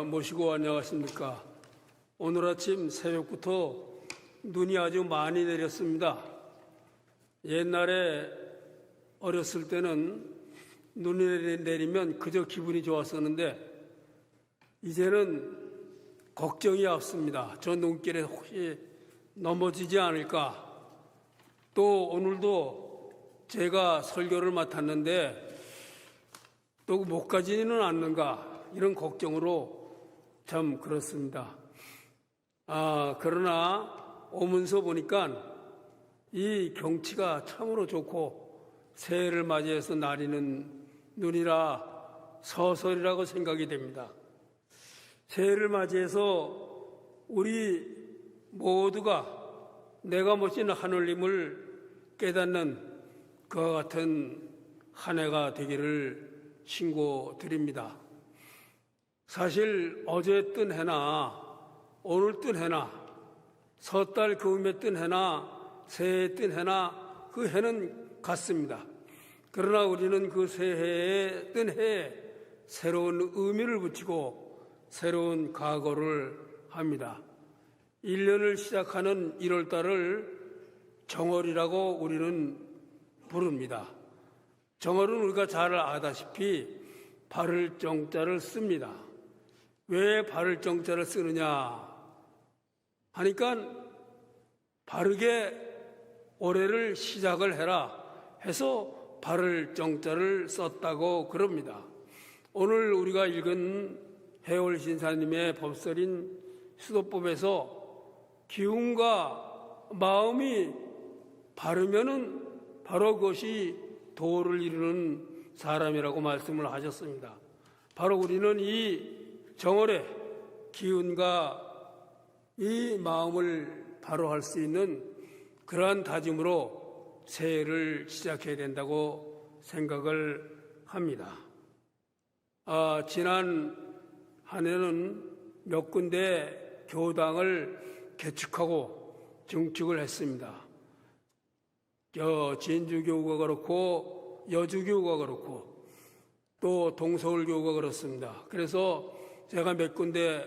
모시고 안녕하십니까. 오늘 아침 새벽부터 눈이 아주 많이 내렸습니다. 옛날에 어렸을 때는 눈이 내리면 그저 기분이 좋았었는데 이제는 걱정이 앞섭니다. 저 눈길에 혹시 넘어지지 않을까. 또 오늘도 제가 설교를 맡았는데 또 못 가지는 않는가 이런 걱정으로 참 그렇습니다. 그러나 오면서 보니까 이 경치가 참으로 좋고 새해를 맞이해서 나리는 눈이라 서설이라고 생각이 됩니다. 새해를 맞이해서 우리 모두가 내가 모신 하늘님을 깨닫는 그와 같은 한 해가 되기를 신고드립니다. 사실 어제 뜬 해나 오늘 뜬 해나 섣달 그음에 뜬 해나 새해에 뜬 해나 그 해는 같습니다. 그러나 우리는 그 새해에 뜬 해에 새로운 의미를 붙이고 새로운 각오를 합니다. 1년을 시작하는 1월달을 정월이라고 우리는 부릅니다. 정월은 우리가 잘 아다시피 바를 정자를 씁니다. 왜 바를 정자를 쓰느냐 하니까 바르게 올해를 시작을 해라 해서 바를 정자를 썼다고 그럽니다. 오늘 우리가 읽은 해월 신사님의 법설인 수도법에서 기운과 마음이 바르면은 바로 그것이 도를 이루는 사람이라고 말씀을 하셨습니다. 바로 우리는 이 정월에 기운과 이 마음을 바로 할 수 있는 그러한 다짐으로 새해를 시작해야 된다고 생각을 합니다. 지난 한 해는 몇 군데 교당을 개축하고 증축을 했습니다. 진주교구가 그렇고 여주교구가 그렇고 또 동서울교구가 그렇습니다. 그래서 제가 몇 군데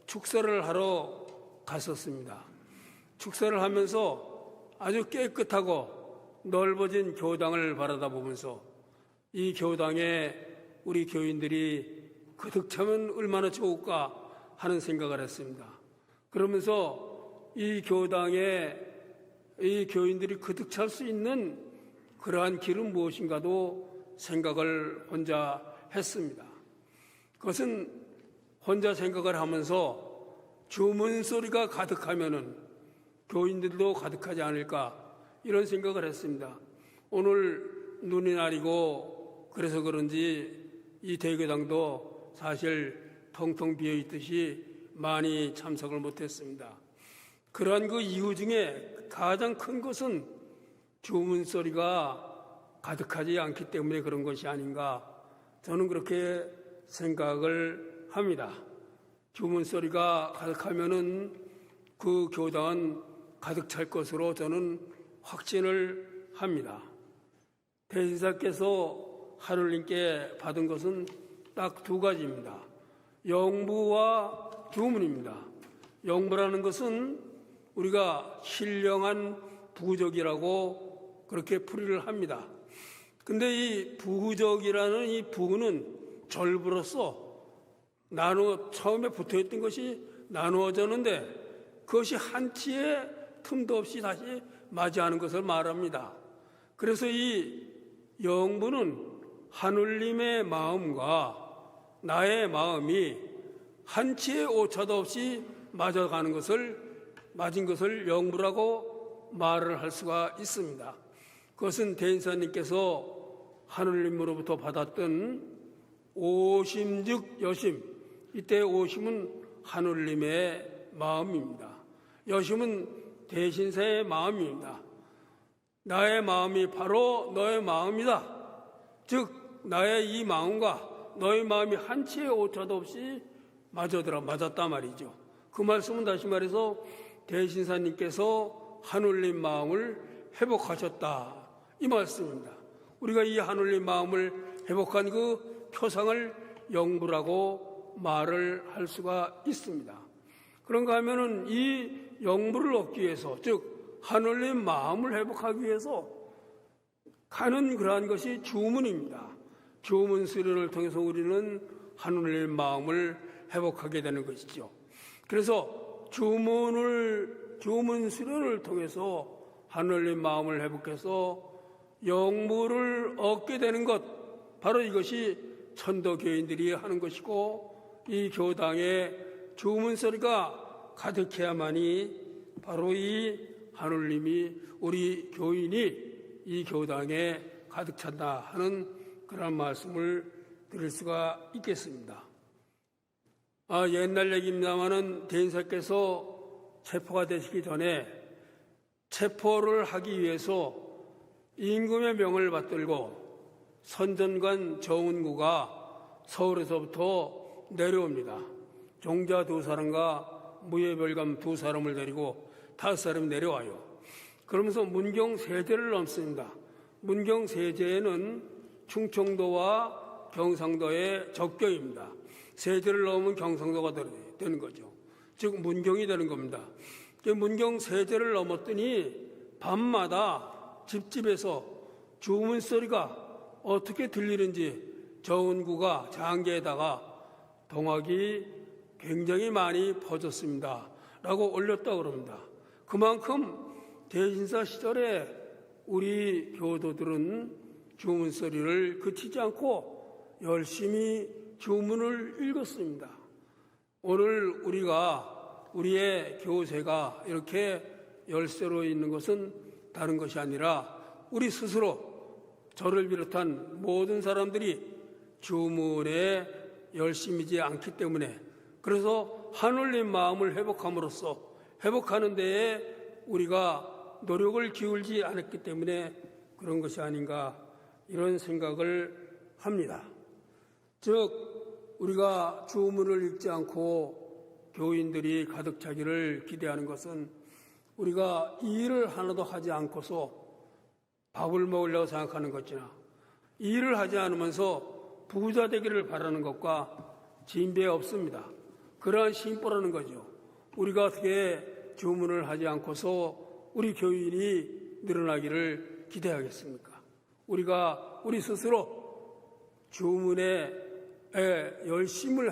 축사를 하러 갔었습니다. 축사를 하면서 아주 깨끗하고 넓어진 교당을 바라다보면서 이 교당에 우리 교인들이 그득 차면 얼마나 좋을까 하는 생각을 했습니다. 그러면서 이 교당에 이 교인들이 그득 찰 수 있는 그러한 길은 무엇인가도 생각을 혼자 했습니다. 그것은 혼자 생각을 하면서 주문 소리가 가득하면은 교인들도 가득하지 않을까 이런 생각을 했습니다. 오늘 눈이 내리고 그래서 그런지 이 대교당도 사실 텅텅 비어 있듯이 많이 참석을 못했습니다. 그러한 그 이유 중에 가장 큰 것은 주문 소리가 가득하지 않기 때문에 그런 것이 아닌가 저는 그렇게 생각을 합니다. 주문 소리가 가득하면은 그 교당은 가득 찰 것으로 저는 확신을 합니다. 대지사께서 하늘님께 받은 것은 딱 두 가지입니다. 영부와 주문입니다. 영부라는 것은 우리가 신령한 부적이라고 그렇게 풀이를 합니다. 근데 이 부적이라는 이 부는 절부로서 처음에 붙어있던 것이 나누어졌는데 그것이 한치의 틈도 없이 다시 맞이하는 것을 말합니다. 그래서 이 영부는 하늘님의 마음과 나의 마음이 한치의 오차도 없이 맞은 것을 영부라고 말을 할 수가 있습니다. 그것은 대인사님께서 하늘님으로부터 받았던 오심즉 여심, 이때 오심은 하늘님의 마음입니다. 여심은 대신사의 마음입니다. 나의 마음이 바로 너의 마음이다. 즉 나의 이 마음과 너의 마음이 한치의 오차도 없이 맞았단 말이죠. 그 말씀은 다시 말해서 대신사님께서 하늘님 마음을 회복하셨다, 이 말씀입니다. 우리가 이 하늘님 마음을 회복한 그 표상을 영부라고 말을 할 수가 있습니다. 그런가 하면은 이 영부를 얻기 위해서, 즉 하늘님 마음을 회복하기 위해서 가는 그러한 것이 주문입니다. 주문 수련을 통해서 우리는 하늘님 마음을 회복하게 되는 것이죠. 그래서 주문 수련을 통해서 하늘님 마음을 회복해서 영무를 얻게 되는 것, 바로 이것이 천도교인들이 하는 것이고, 이 교당에 주문 소리가 가득해야만이 바로 이 하늘님이, 우리 교인이 이 교당에 가득 찬다 하는 그런 말씀을 드릴 수가 있겠습니다. 옛날 얘기입니다마는 대인사께서 체포가 되시기 전에 체포를 하기 위해서 임금의 명을 받들고 선전관 정운구가 서울에서부터 내려옵니다. 종자 2사람과 무예별감 2사람을 데리고 5사람이 내려와요. 그러면서 문경 세제를 넘습니다. 문경 세제는 충청도와 경상도의 접경입니다. 세제를 넘으면 경상도가 되는 거죠. 즉 문경이 되는 겁니다. 문경 세제를 넘었더니 밤마다 집집에서 주문 소리가 어떻게 들리는지 정운구가 장계에다가 동학이 굉장히 많이 퍼졌습니다 라고 올렸다고 그럽니다. 그만큼 대신사 시절에 우리 교도들은 주문 소리를 그치지 않고 열심히 주문을 읽었습니다. 오늘 우리의 교세가 이렇게 열쇠로 있는 것은 다른 것이 아니라 우리 스스로, 저를 비롯한 모든 사람들이 주문에 열심이지 않기 때문에, 그래서 하늘님 마음을 회복함으로써 회복하는 데에 우리가 노력을 기울이지 않았기 때문에 그런 것이 아닌가, 이런 생각을 합니다. 즉 우리가 주문을 읽지 않고 교인들이 가득 차기를 기대하는 것은 우리가 일을 하나도 하지 않고서 밥을 먹으려고 생각하는 것이나 일을 하지 않으면서 부자 되기를 바라는 것과 진배 없습니다. 그러한 심보라는 거죠. 우리가 어떻게 주문을 하지 않고서 우리 교인이 늘어나기를 기대하겠습니까? 우리 스스로 주문에 열심히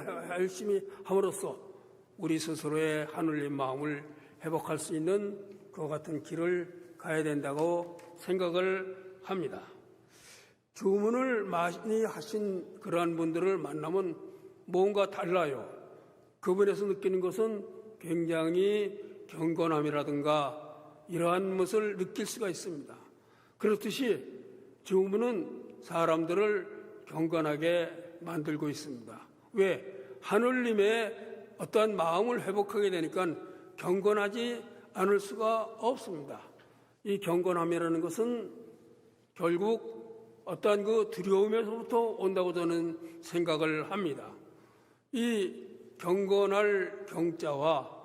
함으로써 우리 스스로의 하늘님 마음을 회복할 수 있는 그와 같은 길을 가야 된다고 생각을 합니다. 주문을 많이 하신 그러한 분들을 만나면 뭔가 달라요. 그분에서 느끼는 것은 굉장히 경건함이라든가 이러한 것을 느낄 수가 있습니다. 그렇듯이 주문은 사람들을 경건하게 만들고 있습니다. 왜? 하늘님의 어떠한 마음을 회복하게 되니까 경건하지 않을 수가 없습니다. 이 경건함이라는 것은 결국 어떠한 그 두려움에서부터 온다고 저는 생각을 합니다. 이 경건할 경자와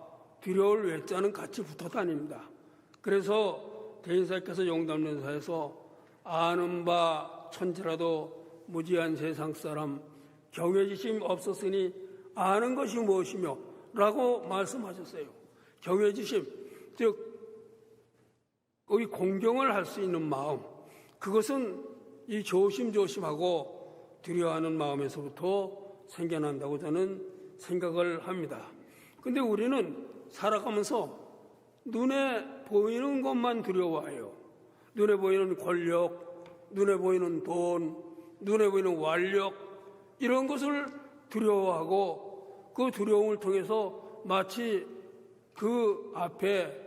두려울 외자는 같이 붙어 다닙니다. 그래서 대인사께서 용담론사에서 아는 바 천지라도 무지한 세상 사람 경외지심 없었으니 아는 것이 무엇이며 라고 말씀하셨어요. 경외지심, 즉 이 공경을 할 수 있는 마음, 그것은 이 조심조심하고 두려워하는 마음에서부터 생겨난다고 저는 생각을 합니다. 근데 우리는 살아가면서 눈에 보이는 것만 두려워해요. 눈에 보이는 권력, 눈에 보이는 돈, 눈에 보이는 완력, 이런 것을 두려워하고 그 두려움을 통해서 마치 그 앞에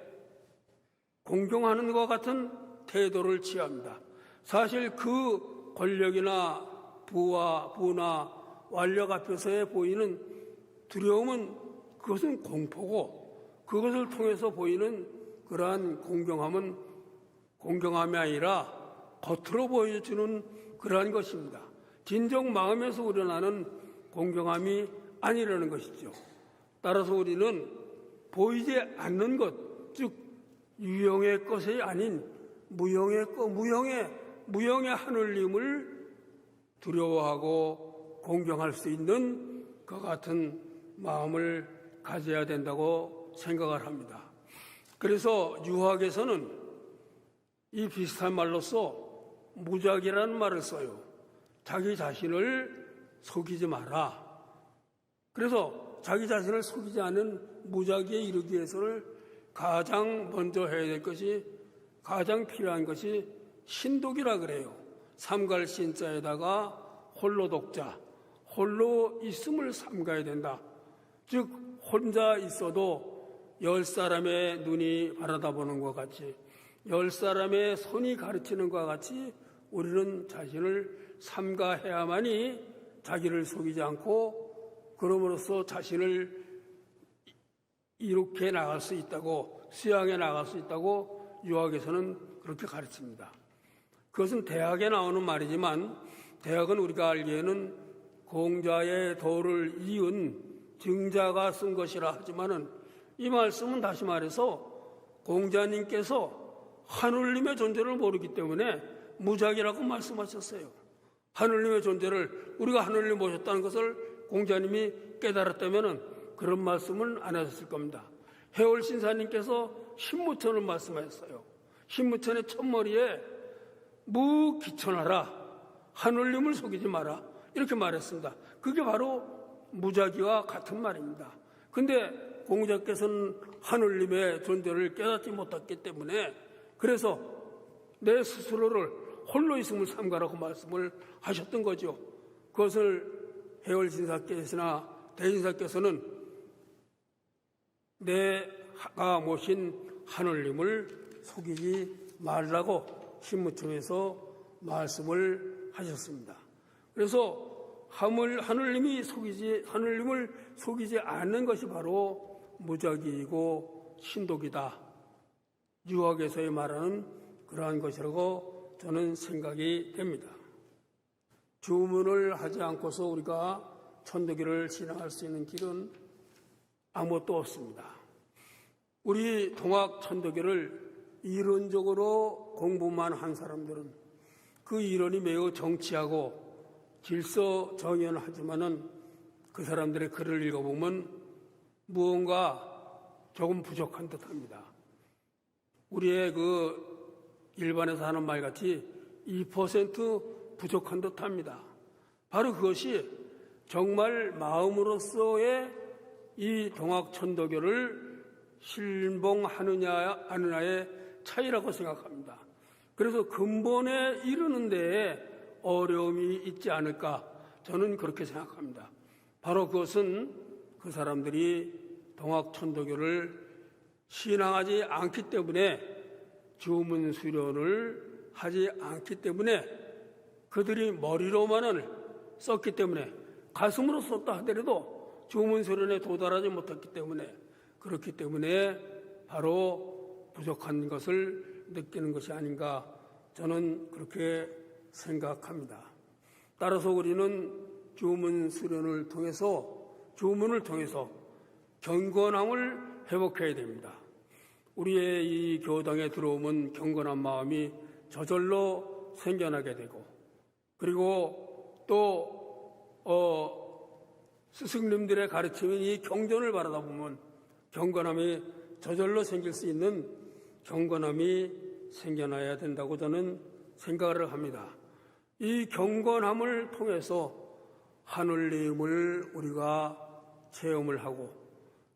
공경하는 것 같은 태도를 취합니다. 사실 그 권력이나 부나 완력 앞에서의 보이는 두려움은 그것은 공포고, 그것을 통해서 보이는 그러한 공경함은 공경함이 아니라 겉으로 보여주는 그러한 것입니다. 진정 마음에서 우러나는 공경함이 아니라는 것이죠. 따라서 우리는 보이지 않는 것, 즉 유형의 것이 아닌 무형의 것, 무형의 하늘님을 두려워하고 공경할 수 있는 그 같은 마음을 가져야 된다고 생각을 합니다. 그래서 유학에서는 이 비슷한 말로써 무작이라는 말을 써요. 자기 자신을 속이지 마라. 그래서 자기 자신을 속이지 않은 무작위에 이르기 위해서는 가장 먼저 해야 될 것이, 가장 필요한 것이 신독이라 그래요. 삼갈 신자에다가 홀로 독자, 홀로 있음을 삼가야 된다. 즉 혼자 있어도 10사람의 눈이 바라다보는 것 같이, 10사람의 손이 가르치는 것과 같이 우리는 자신을 삼가해야만이 자기를 속이지 않고 그럼으로써 자신을 이룩해 나갈 수 있다고, 수양해 나갈 수 있다고 유학에서는 그렇게 가르칩니다. 그것은 대학에 나오는 말이지만 대학은 우리가 알기에는 공자의 도를 이은 증자가 쓴 것이라 하지만은 이 말씀은 다시 말해서 공자님께서 하늘님의 존재를 모르기 때문에 무작이라고 말씀하셨어요. 하늘님의 존재를, 우리가 하늘님 모셨다는 것을 공자님이 깨달았다면 그런 말씀은 안 하셨을 겁니다. 해월신사님께서 신무천을 말씀하셨어요. 신무천의 첫머리에 무기천하라, 하늘님을 속이지 마라, 이렇게 말했습니다. 그게 바로 무작위와 같은 말입니다. 근데 공자께서는 하늘님의 존재를 깨닫지 못했기 때문에 그래서 내 스스로를 홀로 있음을 삼가라고 말씀을 하셨던 거죠. 그것을 해월신사께서나 대신사께서는 내가 모신 하늘님을 속이지 말라고 신무청에서 말씀을 하셨습니다. 그래서 하늘님을 속이지 않는 것이 바로 무작위이고 신독이다. 유학에서의 말하는 그러한 것이라고 저는 생각이 됩니다. 주문을 하지 않고서 우리가 천도교를 신앙할 수 있는 길은 아무것도 없습니다. 우리 동학 천도교를 이론적으로 공부만 한 사람들은 그 이론이 매우 정치하고 질서정연하지만은 그 사람들의 글을 읽어보면 무언가 조금 부족한 듯합니다. 우리의 그 일반에서 하는 말같이 2% 부족한 듯합니다. 바로 그것이 정말 마음으로서의 이 동학천도교를 신봉하느냐 아느냐의 차이라고 생각합니다. 그래서 근본에 이르는 데에 어려움이 있지 않을까, 저는 그렇게 생각합니다. 바로 그것은 그 사람들이 동학천도교를 신앙하지 않기 때문에, 주문 수련을 하지 않기 때문에, 그들이 머리로만을 썼기 때문에, 가슴으로 썼다 하더라도 주문 수련에 도달하지 못했기 때문에, 그렇기 때문에 바로 부족한 것을 느끼는 것이 아닌가, 저는 그렇게 생각합니다. 따라서 우리는 주문 수련을 통해서, 주문을 통해서 경건함을 회복해야 됩니다. 우리의 이 교당에 들어오면 경건한 마음이 저절로 생겨나게 되고, 그리고 또 스승님들의 가르침인 이 경전을 바라다 보면 경건함이 저절로 생길 수 있는 경건함이 생겨나야 된다고 저는 생각을 합니다. 이 경건함을 통해서 하늘님을 우리가 체험을 하고,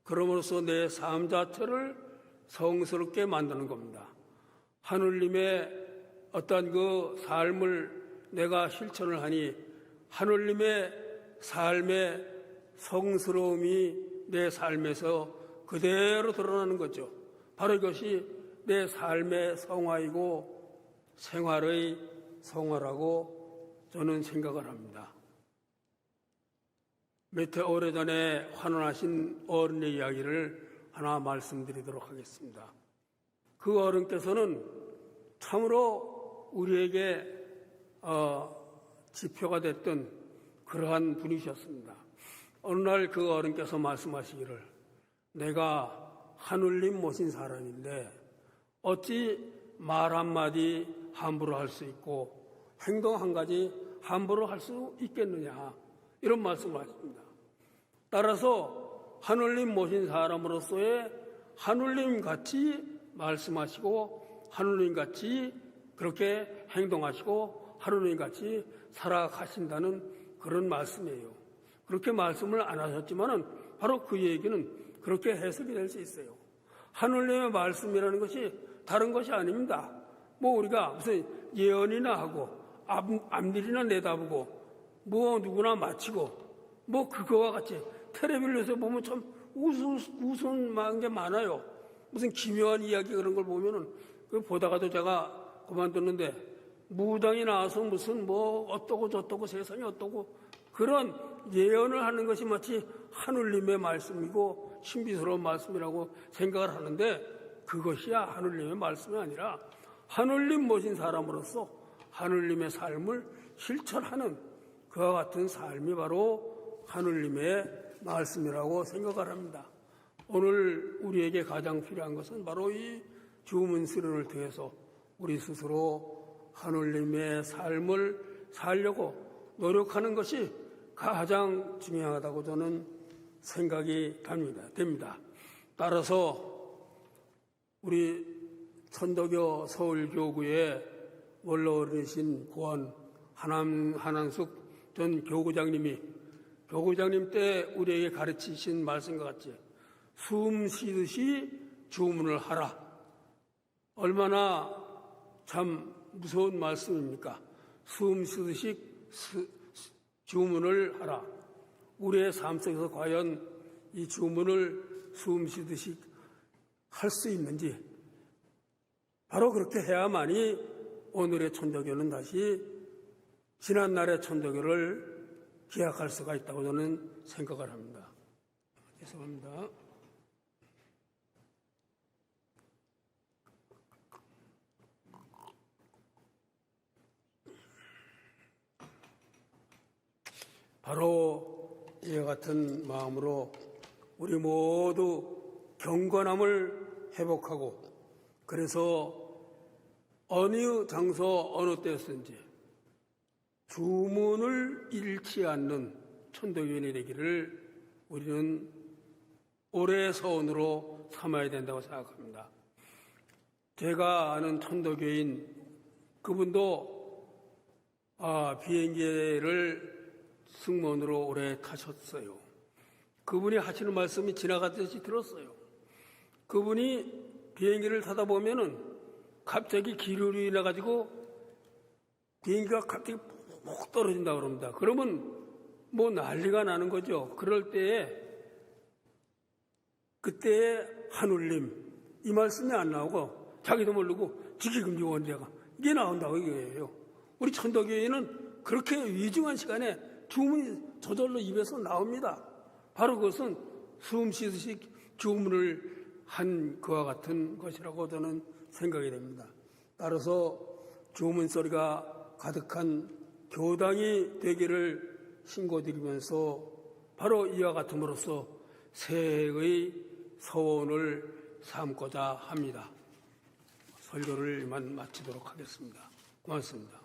그럼으로써 내 삶 자체를 성스럽게 만드는 겁니다. 하늘님의 어떤 그 삶을 내가 실천을 하니 하늘님의 삶의 성스러움이 내 삶에서 그대로 드러나는 거죠. 바로 이것이 내 삶의 성화이고 생활의 성화라고 저는 생각을 합니다. 몇 해 오래전에 환원하신 어른의 이야기를 하나 말씀드리도록 하겠습니다. 그 어른께서는 참으로 우리에게 지표가 됐던 그러한 분이셨습니다. 어느 날 그 어른께서 말씀하시기를, 내가 하늘님 모신 사람인데 어찌 말 한마디 함부로 할 수 있고 행동 한 가지 함부로 할 수 있겠느냐, 이런 말씀을 하십니다. 따라서 하늘님 모신 사람으로서의 하늘님 같이 말씀하시고 하늘님 같이 그렇게 행동하시고 하늘님 같이 살아가신다는 그런 말씀이에요. 그렇게 말씀을 안 하셨지만은 바로 그 얘기는 그렇게 해석이 될 수 있어요. 하늘님의 말씀이라는 것이 다른 것이 아닙니다. 뭐 우리가 무슨 예언이나 하고 앞일이나 내다보고 뭐 누구나 마치고 뭐 그거와 같이 텔레비전에서 보면 참 웃음만 게 많아요. 무슨 기묘한 이야기 그런 걸 보면은 그 보다가도 제가 그만뒀는데 무당이 나와서 무슨 뭐 어떠고 저떠고 세상이 어떠고 그런 예언을 하는 것이 마치 하늘님의 말씀이고 신비스러운 말씀이라고 생각을 하는데 그것이야 하늘님의 말씀이 아니라 하늘님 모신 사람으로서 하늘님의 삶을 실천하는 그와 같은 삶이 바로 하늘님의 말씀이라고 생각을 합니다. 오늘 우리에게 가장 필요한 것은 바로 이 주문 수련을 통해서 우리 스스로 하늘님의 삶을 살려고 노력하는 것이 가장 중요하다고 저는 생각이 됩니다. 따라서 우리 천도교 서울교구의 원로어른이신 고원 한한숙 전 교구장님 때 우리에게 가르치신 말씀과 같이 숨 쉬듯이 주문을 하라. 얼마나 참 무서운 말씀입니까? 숨 쉬듯이 주문을 하라. 우리의 삶 속에서 과연 이 주문을 숨 쉬듯이 할 수 있는지, 바로 그렇게 해야만이 오늘의 천도교는 다시 지난날의 천도교를 기약할 수가 있다고 저는 생각을 합니다. 죄송합니다. 바로 이와 같은 마음으로 우리 모두 경건함을 회복하고, 그래서 어느 장소 어느 때였든지 주문을 잃지 않는 천도교인이 되기를 우리는 올해의 서원으로 삼아야 된다고 생각합니다. 제가 아는 천도교인 그분도 비행기를 승무원으로 오래 타셨어요. 그분이 하시는 말씀이 지나가듯이 들었어요. 그분이 비행기를 타다 보면은 갑자기 기류로 인해 가지고 비행기가 갑자기 푹 떨어진다 그럽니다. 그러면 뭐 난리가 나는 거죠. 그럴 때에 그때의 하늘님 이 말씀이 안 나오고 자기도 모르고 지기금지 원죄가 이게 나온다고 이거예요. 우리 천도교회는 그렇게 위중한 시간에 주문이 저절로 입에서 나옵니다. 바로 그것은 숨 쉬듯이 주문을 한 그와 같은 것이라고 저는 생각이 됩니다. 따라서 주문 소리가 가득한 교당이 되기를 신고드리면서 바로 이와 같음으로써 새해의 서원을 삼고자 합니다. 설교를 이만 마치도록 하겠습니다. 고맙습니다.